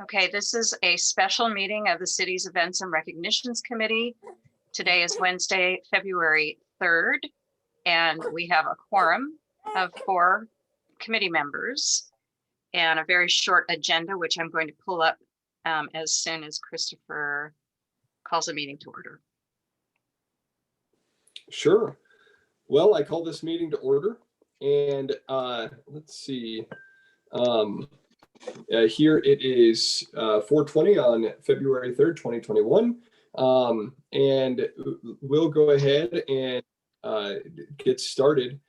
Okay, this is a special meeting of the city's Events and Recognitions Committee. Today is Wednesday, February 3rd, and we have a quorum of 4 committee members and a very short agenda, which I'm going to pull up as soon as Christopher calls the meeting to order. Sure. Well, I call this meeting to order, and let's see. Here it is 4:20 on February 3rd, 2021, and we'll go ahead and get started.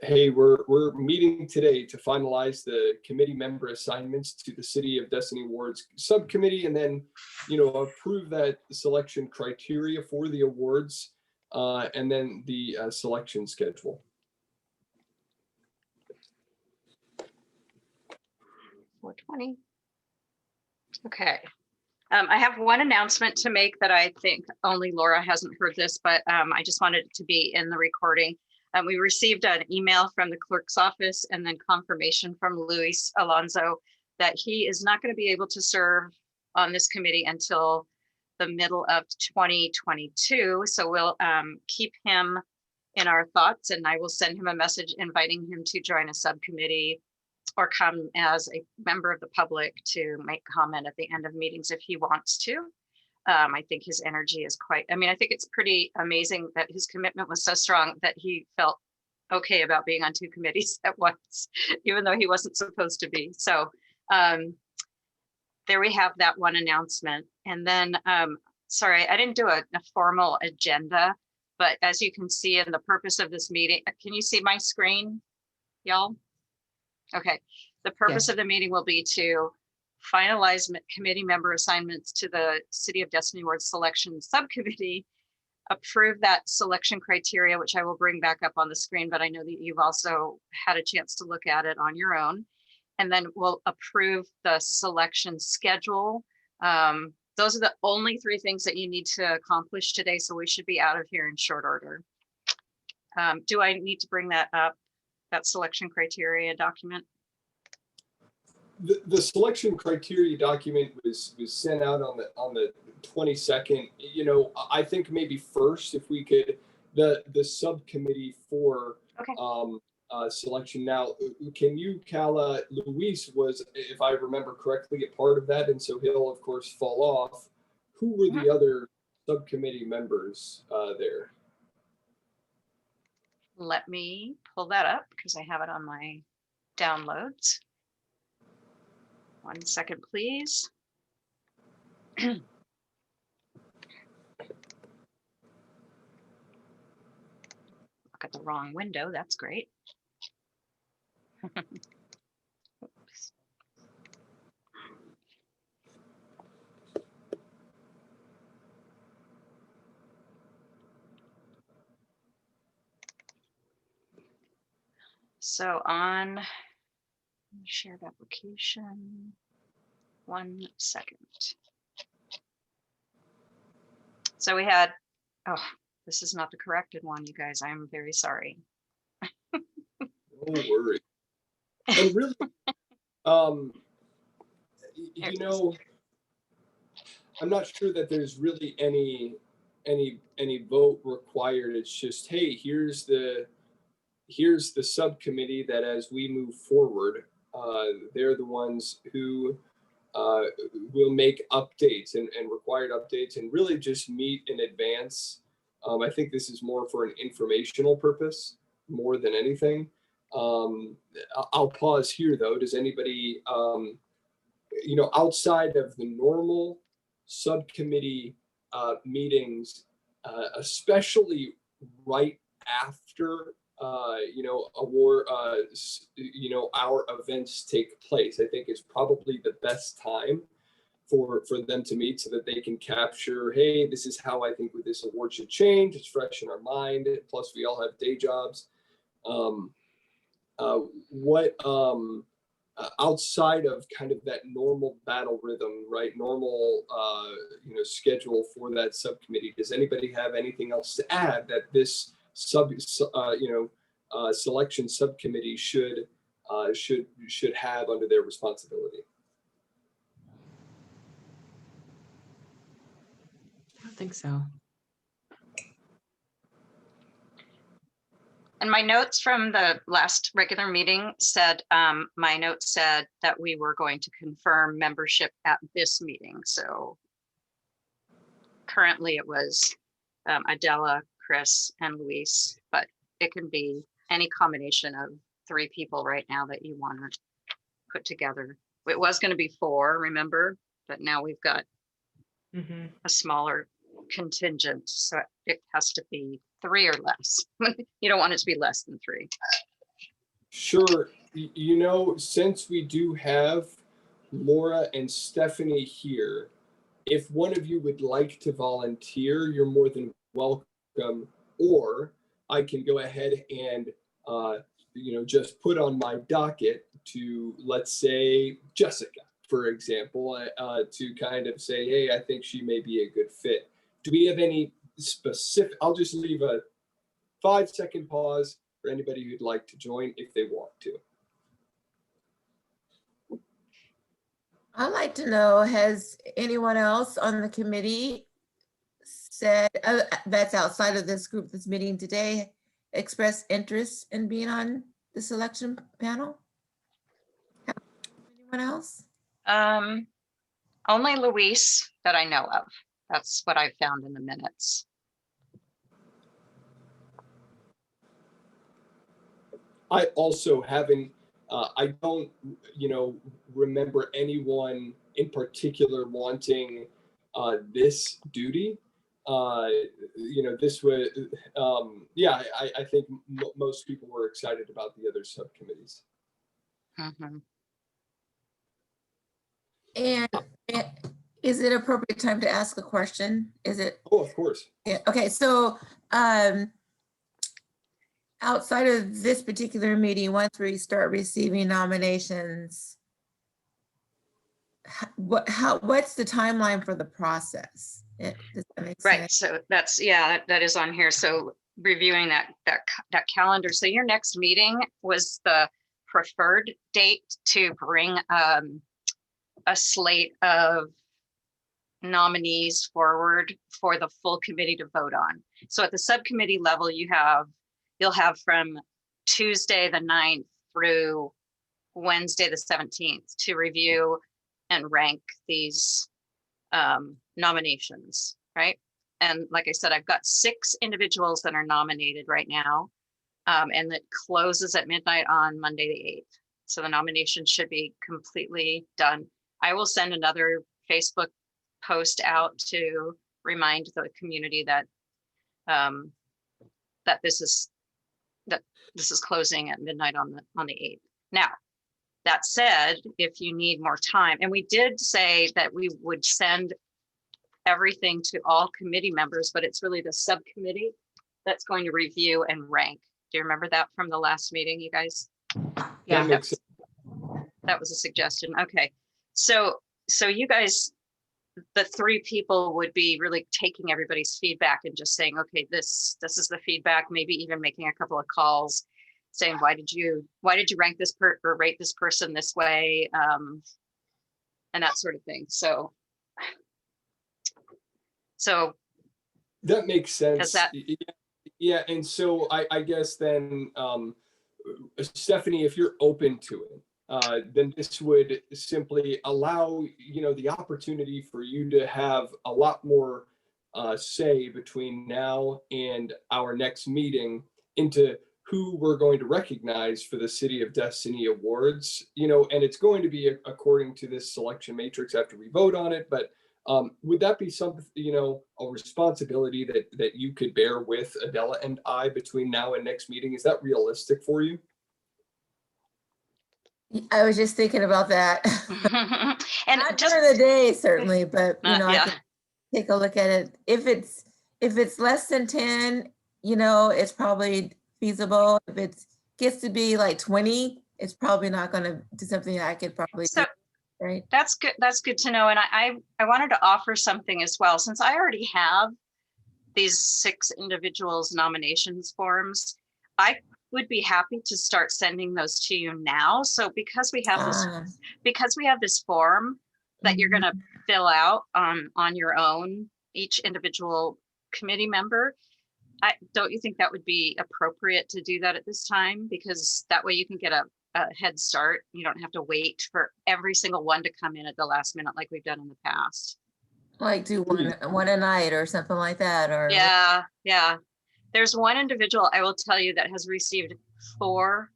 Hey, we're meeting today to finalize the committee member assignments to the City of Destiny Awards subcommittee, and then approve that selection criteria for the awards, and then the selection schedule. 4:20. Okay. I have one announcement to make that I think only Laura hasn't heard this, but I just wanted it to be in the recording. We received an email from the clerk's office and then confirmation from Luis Alonso that he is not going to be able to serve on this committee until the middle of 2022. So we'll keep him in our thoughts, and I will send him a message inviting him to join a subcommittee or come as a member of the public to make comment at the end of meetings if he wants to. I think his energy is I think it's pretty amazing that his commitment was so strong that he felt okay about being on 2 committees at once, even though he wasn't supposed to be. So there we have that one announcement. And then, sorry, I didn't do a formal agenda, but as you can see in the purpose of this meeting, can you see my screen, y'all? Okay, the purpose of the meeting will be to finalize committee member assignments to the City of Destiny Awards selection subcommittee, approve that selection criteria, which I will bring back up on the screen, but I know that you've also had a chance to look at it on your own. And then we'll approve the selection schedule. Those are the only 3 things that you need to accomplish today, so we should be out of here in short order. Do I need to bring that up? That selection criteria document? The selection criteria document was sent out on the 22nd. I think maybe first if we could the subcommittee for selection. Now, can you, Kala, Luis was, if I remember correctly, a part of that, and so he'll of course fall off. Who were the other subcommittee members there? Let me pull that up because I have it on my downloads. 1 second, please. Look at the wrong window. That's great. Oops. So on shared application, 1 second. So we had, this is not the corrected one, you guys. I'm very sorry. No worry. And really, I'm not sure that there's really any vote required. It's just, hey, here's the subcommittee that as we move forward, they're the ones who will make updates and required updates and really just meet in advance. I think this is more for an informational purpose more than anything. I'll pause here though. Does anybody, outside of the normal subcommittee meetings, especially right after award, our events take place, I think is probably the best time for them to meet so that they can capture, hey, this is how I think this award should change. It's fresh in our mind. Plus we all have day jobs. Outside of kind of that normal battle rhythm, right? Normal, schedule for that subcommittee. Does anybody have anything else to add that this selection subcommittee should have under their responsibility? don't think so. And my notes from the last regular meeting said, my notes said that we were going to confirm membership at this meeting. So currently it was Adela, Chris, and Luis, but it can be any combination of 3 people right now that you want to put together. It was going to be 4, remember, but now we've got a smaller contingent, so it has to be 3 or less. You don't want it to be less than 3. Sure. You know, since we do have Laura and Stephanie here, if one of you would like to volunteer, you're more than welcome. Or I can go ahead and, just put on my docket to, let's say, Jessica, for example, to kind of say, hey, I think she may be a good fit. Do we have any specific? I'll just leave a 5-second pause for anybody who'd like to join if they want to. I'd like to know, has anyone else on the committee said, that's outside of this group that's meeting today, expressed interest in being on the selection panel? Anyone else? Only Luis that I know of. That's what I found in the minutes. I also haven't, I don't, remember anyone in particular wanting this duty. This was, I think most people were excited about the other subcommittees. Mhm. And is it appropriate time to ask a question? Is it? Oh, of course. Yeah, okay, so outside of this particular meeting, once we start receiving nominations, what's the timeline for the process? Does that make Right, sense? so that's, that is on here. So reviewing that calendar. So your next meeting was the preferred date to bring a slate of nominees forward for the full committee to vote on. So at the subcommittee level, you'll have from Tuesday the 9th through Wednesday the 17th to review and rank these nominations, right? And like I said, I've got 6 individuals that are nominated right now, and that closes at midnight on Monday the 8th. So the nomination should be completely done. I will send another Facebook post out to remind the community that that this is closing at midnight on the 8th. Now, that said, if you need more time, and we did say that we would send everything to all committee members, but it's really the subcommittee that's going to review and rank. Do you remember that from the last meeting, you guys? Yeah. That makes sense. That was a suggestion. Okay. So you guys, the 3 people would be really taking everybody's feedback and just saying, okay, this is the feedback, maybe even making a couple of calls saying, why did you rank this or rate this person this way? And that sort of thing. So That makes sense. does that, Yeah, and so I guess then, Stephanie, if you're open to it, then this would simply allow, the opportunity for you to have a lot more say between now and our next meeting into who we're going to recognize for the City of Destiny Awards, and it's going to be according to this selection matrix after we vote on it, but would that be something, a responsibility that you could bear with Adela and I between now and next meeting? Is that realistic for you? I was just thinking about that. and Not just during the day, certainly, but I yeah. can take a look at it. If it's less than 10, it's probably feasible. If it gets to be like 20, it's probably not going to do something I could probably So do. Right. that's good. That's good to know. And I wanted to offer something as well, since I already have these 6 individuals nominations forms. I would be happy to start sending those to you now. So because we have this form that you're going to fill out on your own, each individual committee member. Don't you think that would be appropriate to do that at this time? Because that way you can get a head start. You don't have to wait for every single one to come in at the last minute like we've done in the past. Like do one a night or something like that, or? Yeah. There's one individual I will tell you that has received 4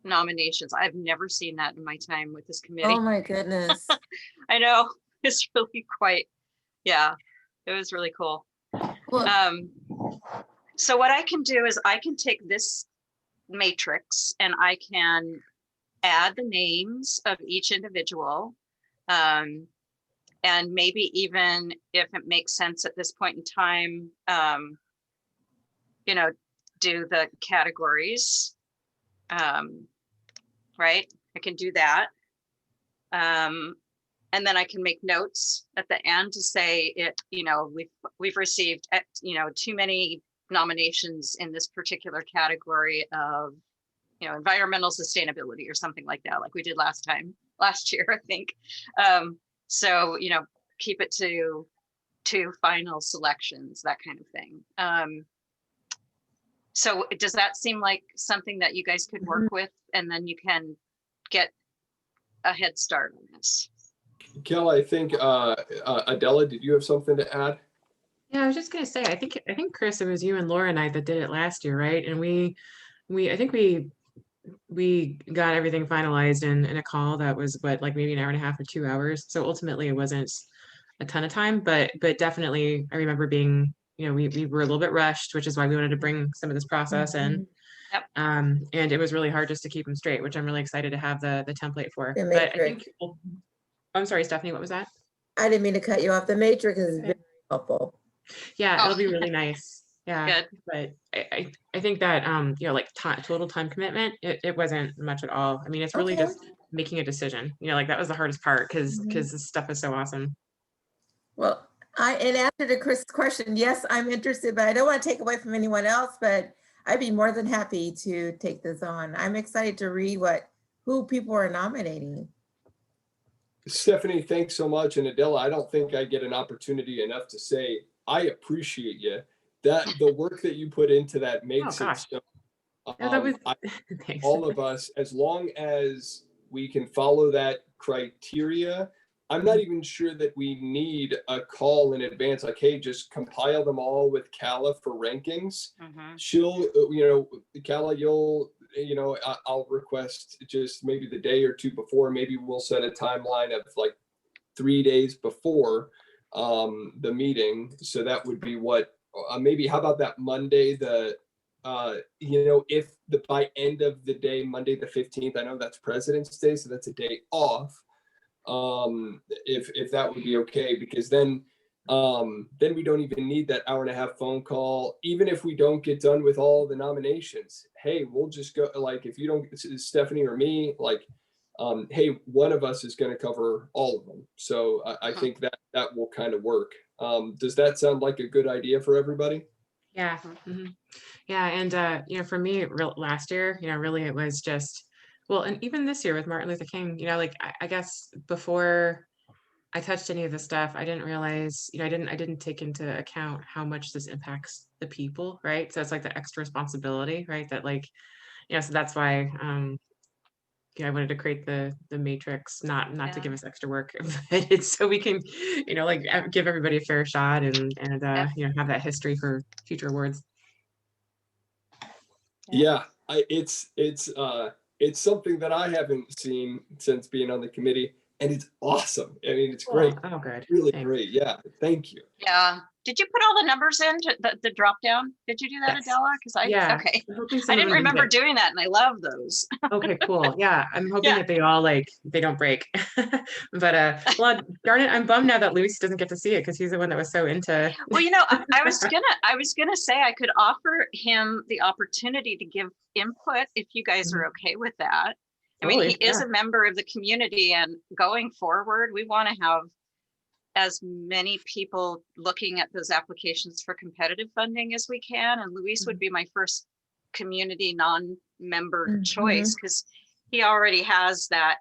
nominations. I've never seen that in my time with this committee. Oh my goodness. I know, it's really quite, yeah, it was really cool. Well, So what I can do is I can take this matrix and I can add the names of each individual. And maybe even if it makes sense at this point in time, do the categories, right? I can do that. And then I can make notes at the end to say we've received, too many nominations in this particular category of, environmental sustainability or something like that, like we did last year, I think. So, keep it to 2 final selections, that kind of thing. So does that seem like something that you guys could work with, and then you can get a head start on this? Kel, I think Adela, did you have something to add? Yeah, I was just gonna say, I think Chris, it was you and Laura and I that did it last year, right? And I think we got everything finalized in a call that was like maybe an hour and a half or 2 hours. So ultimately it wasn't a ton of time, but definitely I remember being, we were a little bit rushed, which is why we wanted to bring some of this process in. Yep. And it was really hard just to keep them straight, which I'm really excited to have the template for. The But I matrix. think, I'm sorry, Stephanie, what was that? I didn't mean to cut you off. The matrix is very helpful. Yeah, Oh. it'll be really nice. Yeah. Good. But I think that like total time commitment, it wasn't much at all. I mean, it's really Okay. just making a decision. Like that was the hardest part because Mhm. this stuff is so awesome. Well, in answer to Chris' question, yes, I'm interested, but I don't want to take away from anyone else, but I'd be more than happy to take this on. I'm excited to read who people are nominating. Stephanie, thanks so much. And Adela, I don't think I get an opportunity enough to say I appreciate you. That the work that you put into that makes it gosh. so. No, that was thanks. All of us, as long as we can follow that criteria, I'm not even sure that we need a call in advance, like, hey, just compile them all with Calla for rankings. She'll, Calla, I'll request just maybe the day or 2 before, maybe we'll set a timeline of like 3 days before the meeting. So that would be what, maybe how about that Monday, if by end of the day, Monday the 15th, I know that's President's Day, so that's a day off. If that would be okay, because then we don't even need that hour and a half phone call. Even if we don't get done with all the nominations, hey, we'll just go, like, if you don't, Stephanie or me, like, hey, one of us is going to cover all of them. So I think that will kind of work. Does that sound like a good idea for everybody? Yeah. Mm-hmm. Yeah. And, for me, last year, really it was just, well, and even this year with Martin Luther King, like, I guess before I touched any of this stuff, I didn't realize, I didn't take into account how much this impacts the people. Right. So it's like the extra responsibility, right. That like, so that's why, I wanted to create the matrix, not to give us extra work, but it's so we can, like give everybody a fair shot and have that history for future awards. Yeah, it's something that I haven't seen since being on the committee, and it's awesome. I mean, it's great. Oh, good. Really Thanks. great. Yeah, thank you. Yeah. Did you put all the numbers in the drop down? Did you do that, Yes. Adela? Because okay. I didn't remember doing that, and I love those. Okay, cool. Yeah, I'm hoping Yeah. that they all they don't break. But well, darn it, I'm bummed now that Luis doesn't get to see it because he's the one that was so into. Well, I was gonna say I could offer him the opportunity to give input if you guys are okay with that. I mean, he is a member of the community, and going forward, we want to have as many people looking at those applications for competitive funding as we can. And Luis would be my first community non-member choice because he already has that,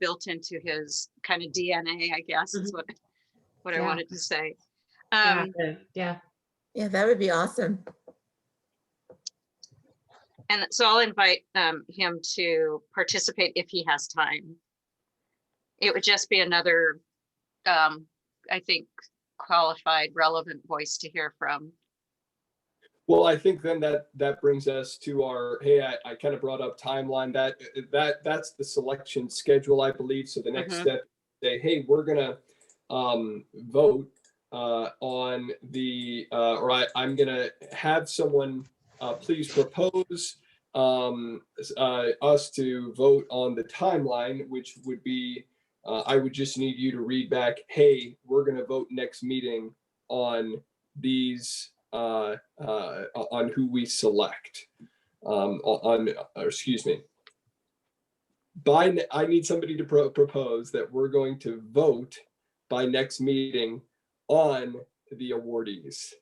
built into his kind of DNA, I guess is what I wanted to say. Yeah. Yeah, that would be awesome. And so I'll invite him to participate if he has time. It would just be another, I think, qualified, relevant voice to hear from. Well, I think then that brings us to our, hey, I kind of brought up timeline, that's the selection schedule, I believe. So the next step, say, hey, we're gonna vote on the I'm gonna have someone please propose us to vote on the timeline, which would be I would just need you to read back, hey, we're gonna vote next meeting on these on who we select. Excuse me. I need somebody to propose that we're going to vote by next meeting on the awardees.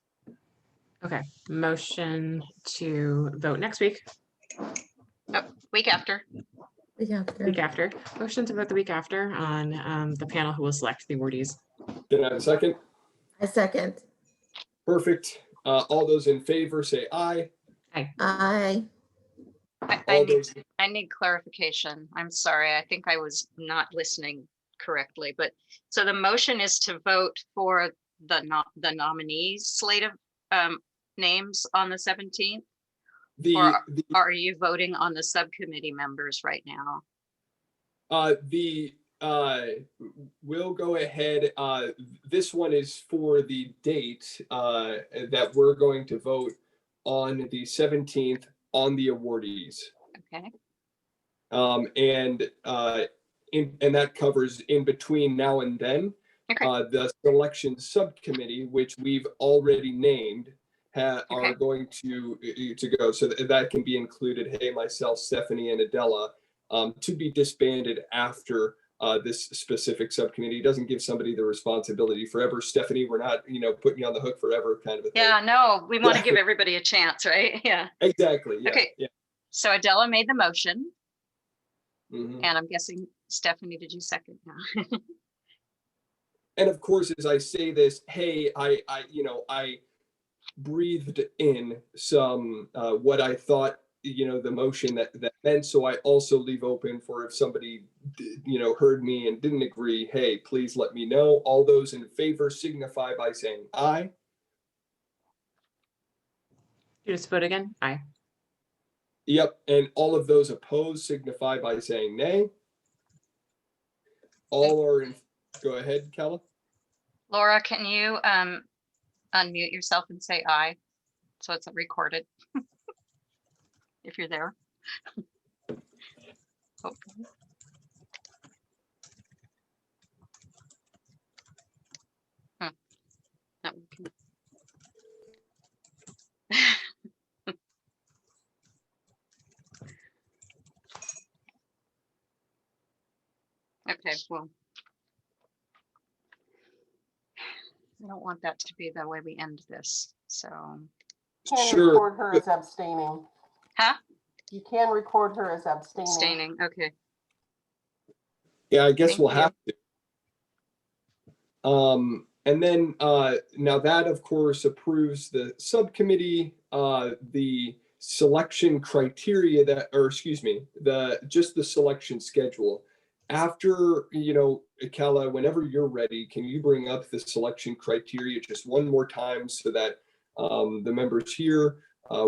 Okay, motion to vote next week. Oh, week after. Week after. Motion to vote the week after on the panel who will select the awardees. Can I have a second? A second. Perfect. All those in favor say aye. Aye. Aye. I need clarification. I'm sorry. I think I was not listening correctly, but so the motion is to vote for the nominees slate of names on the 17th. Or are you voting on the subcommittee members right now? We'll go ahead. This one is for the date that we're going to vote on the 17th on the awardees. Okay. And that covers in between now and then. Okay. The selection subcommittee, which we've already named, are going to go, so that can be included. Hey, myself, Stephanie, and Adela, to be disbanded after this specific subcommittee. Doesn't give somebody the responsibility forever. Stephanie, we're not, putting you on the hook forever, kind of a thing. Yeah, no, we want to give everybody a chance, right? Yeah. Exactly. Yeah. Okay. Yeah. So Adela made the motion, Mhm. and I'm guessing Stephanie, did you second? Yeah. And of course, as I say this, hey, I breathed in some what I thought the motion that meant. So I also leave open for if somebody heard me and didn't agree, hey, please let me know. All those in favor signify by saying aye. You just vote again? Aye. Yep. And all of those opposed signify by saying nay. All are in. Go ahead, Kella. Laura, can you unmute yourself and say aye so it's recorded if you're there? Hopefully. Not working. Okay, well, I don't want that to be the way we end this, so. Can Sure. record her as abstaining. Huh? You can record her as abstaining. Abstaining, okay. Yeah, I guess Thank we'll you. have to. And then now that, of course, approves the subcommittee, the selection criteria just the selection schedule. After, Kella, whenever you're ready, can you bring up the selection criteria just one more time so that the members here,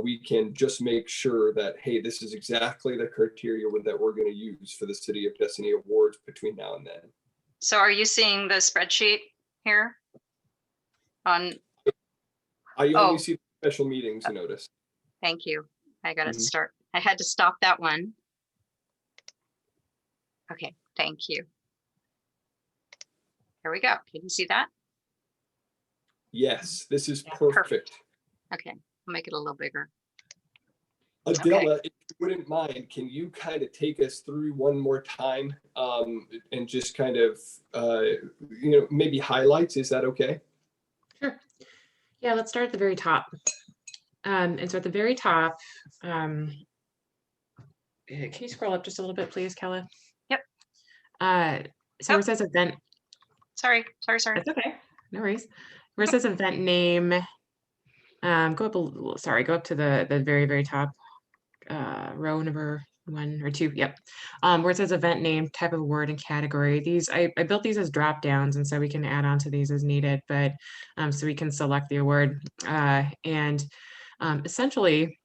we can just make sure that, hey, this is exactly the criteria that we're going to use for the City of Destiny Awards between now and then. So are you seeing the spreadsheet here? I only see the special meetings notice. Thank you. I got to start. I had to stop that one. Okay, thank you. Here we go. Can you see that? Yes, this is perfect. Okay, I'll make it a little bigger. Adela, if you wouldn't mind, can you kind of take us through one more time and just kind of, maybe highlights? Is that okay? Sure. Yeah, let's start at the very top. And so at the very top, can you scroll up just a little bit, please, Kella? Yep. So it says event. Sorry. That's okay. No worries. where it says event name, go up go up to the very, very top, row number 1 or 2. Yep. Where it says event name, type of word and category. These, I built these as drop downs, and so we can add on to these as needed, but so we can select the award. And essentially,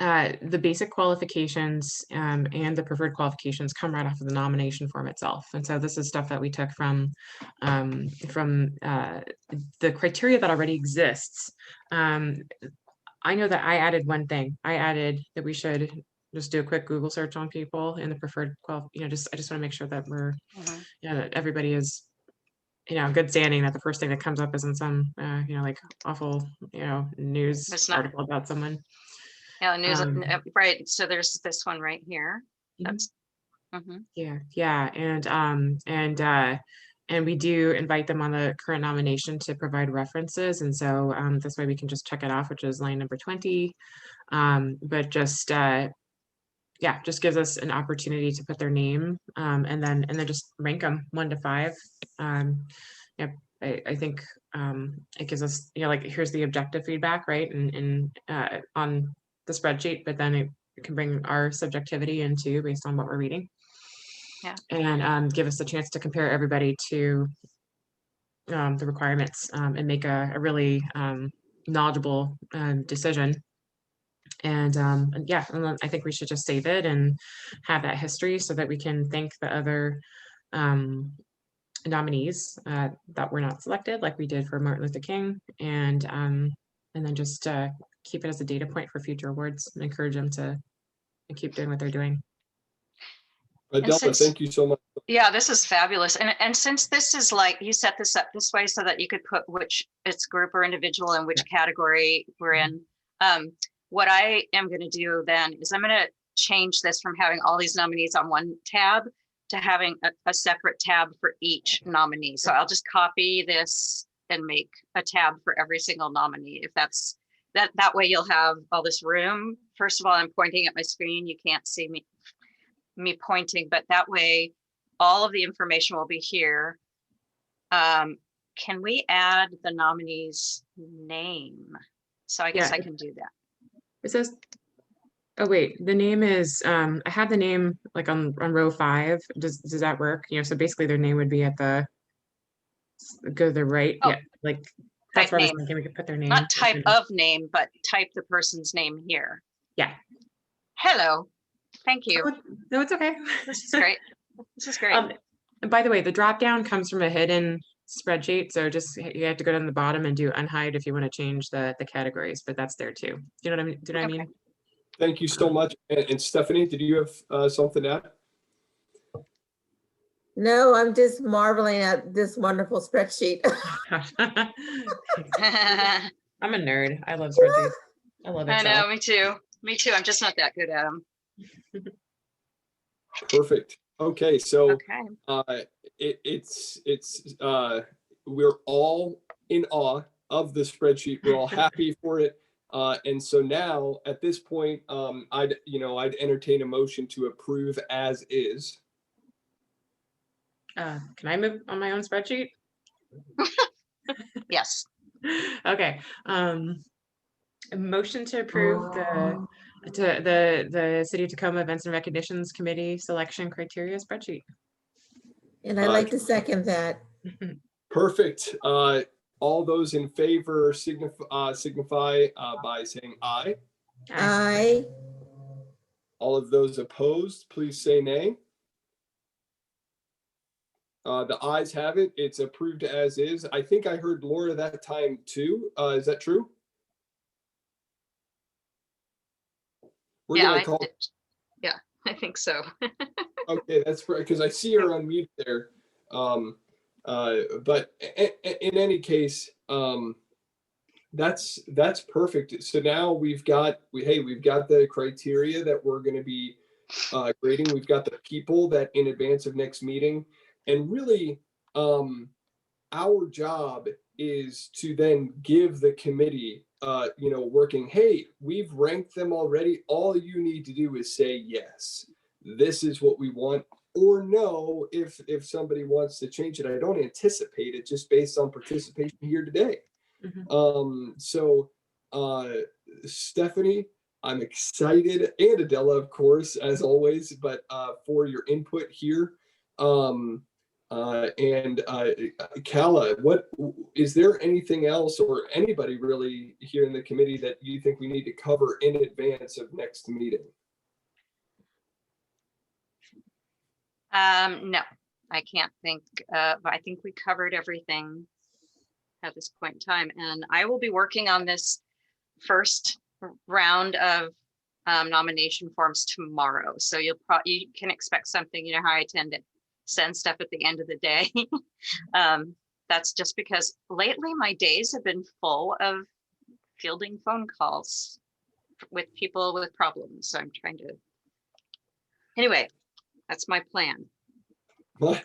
the basic qualifications and the preferred qualifications come right off of the nomination form itself. And so this is stuff that we took from the criteria that already exists. I know that I added one thing. I added that we should just do a quick Google search on people in the preferred I just want to make sure that we're, Mhm. that everybody is, good standing, that the first thing that comes up isn't some, like awful, news It's not- article about someone. Yeah, the news, Um, right. So there's this one right here. Mhm. That's, mhm. Yeah, and we do invite them on the current nomination to provide references, and so this way we can just check it off, which is line number 20. But just just gives us an opportunity to put their name, and then just rank them 1 to 5. Yep, I think it gives us, like, here's the objective feedback, right, and on the spreadsheet, but then it can bring our subjectivity in too, based on what we're reading. Yeah. And give us a chance to compare everybody to the requirements, and make a really knowledgeable decision. And yeah, and then I think we should just save it and have that history so that we can thank the other nominees that were not selected, like we did for Martin Luther King, and then just keep it as a data point for future awards and encourage them to keep doing what they're doing. Delta, since- thank you so much. Yeah, this is fabulous. And since this is like, you set this up this way so that you could put which it's group or individual and which category we're in. What I am going to do then is I'm going to change this from having all these nominees on one tab to having a separate tab for each nominee. So I'll just copy this and make a tab for every single nominee. If that's that way you'll have all this room. First of all, I'm pointing at my screen. You can't see me pointing, but that way all of the information will be here. Can we add the nominee's name? So I guess Yeah. I can do that. It says, oh wait, the name is, I have the name like on row 5. Does that work? So basically their name would be at go to the right. Oh, Yeah, like that's type where I was name. thinking we could put their name. Not type of name, but type the person's name here. Yeah. Hello. Thank you. Oh, no, it's okay. This is great. This is great. And by the way, the drop down comes from a hidden spreadsheet, so just you have to go down the bottom and do unhide if you want to change the categories, but that's there too. Do you know what I mean? Do you know what I mean? Thank you so much. And Stephanie, did you have something to add? No, I'm just marveling at this wonderful spreadsheet. I'm a nerd. I love spreadsheets. I love I Excel. know, me too. Me too. I'm just not that good at them. Perfect. Okay, so Okay. we're all in awe of the spreadsheet. We're all happy for it. And so now at this point, I'd entertain a motion to approve as is. Can I move on my own spreadsheet? Yes. Okay. A motion to approve the City of Tacoma Events and Recognitions Committee selection criteria spreadsheet. And I'd like to second that. Perfect. All those in favor signify by saying aye. Aye. All of those opposed, please say nay. The ayes have it. It's approved as is. I think I heard Laura that time too. Is that true? We're Yeah, gonna call. yeah, I think so. Okay, that's right, because I see her on mute there. But in any case, that's perfect. So now we've got the criteria that we're going to be grading. We've got the people that in advance of next meeting, and really, our job is to then give the committee, working. Hey, we've ranked them already. All you need to do is say yes. This is what we want. or no if somebody wants to change it. I don't anticipate it just based on participation here today. So Stephanie, I'm excited, and Adela, of course, as always, but for your input here. Kala, what is there anything else, or anybody really here in the committee, that you think we need to cover in advance of next meeting? No, I can't think, but I think we covered everything at this point in time. And I will be working on this first round of nomination forms tomorrow. So you can expect something, you know how I tend to send stuff at the end of the day. That's just because lately my days have been full of fielding phone calls with people with problems. So I'm trying to, anyway, that's my plan. My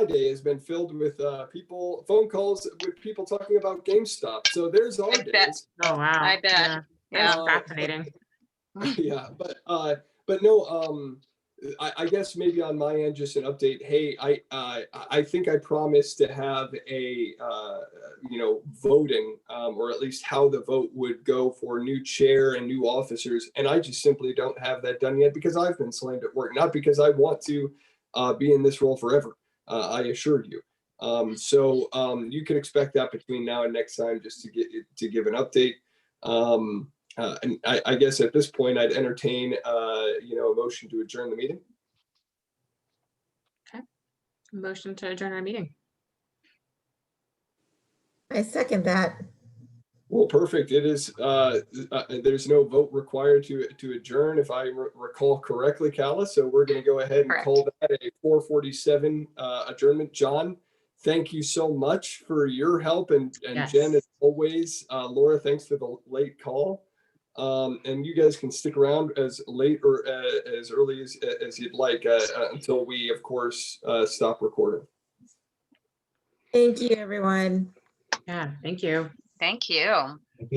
day has been filled with phone calls with people talking about GameStop. So there's our days. Oh, wow. I bet. Yeah. That's Yeah. fascinating. Yeah, but no, I guess maybe on my end, just an update. Hey, I think I promised to have a voting, or at least how the vote would go for new chair and new officers, and I just simply don't have that done yet because I've been slammed at work, not because I want to be in this role forever. I assure you. So you can expect that between now and next time, just to give an update. And I guess at this point, I'd entertain, a motion to adjourn the meeting. Motion to adjourn our meeting. I second that. Well, perfect. It is. There's no vote required to adjourn, if I recall correctly, Kala. So we're going to go ahead and Correct. call that a 4:47 adjournment. John, thank you so much for your help, and Yes. Jen, as always. Laura, thanks for the late call. And you guys can stick around as late or as early as you'd like until we, of course, stop recording. Thank you, everyone. Yeah, thank you. Thank you.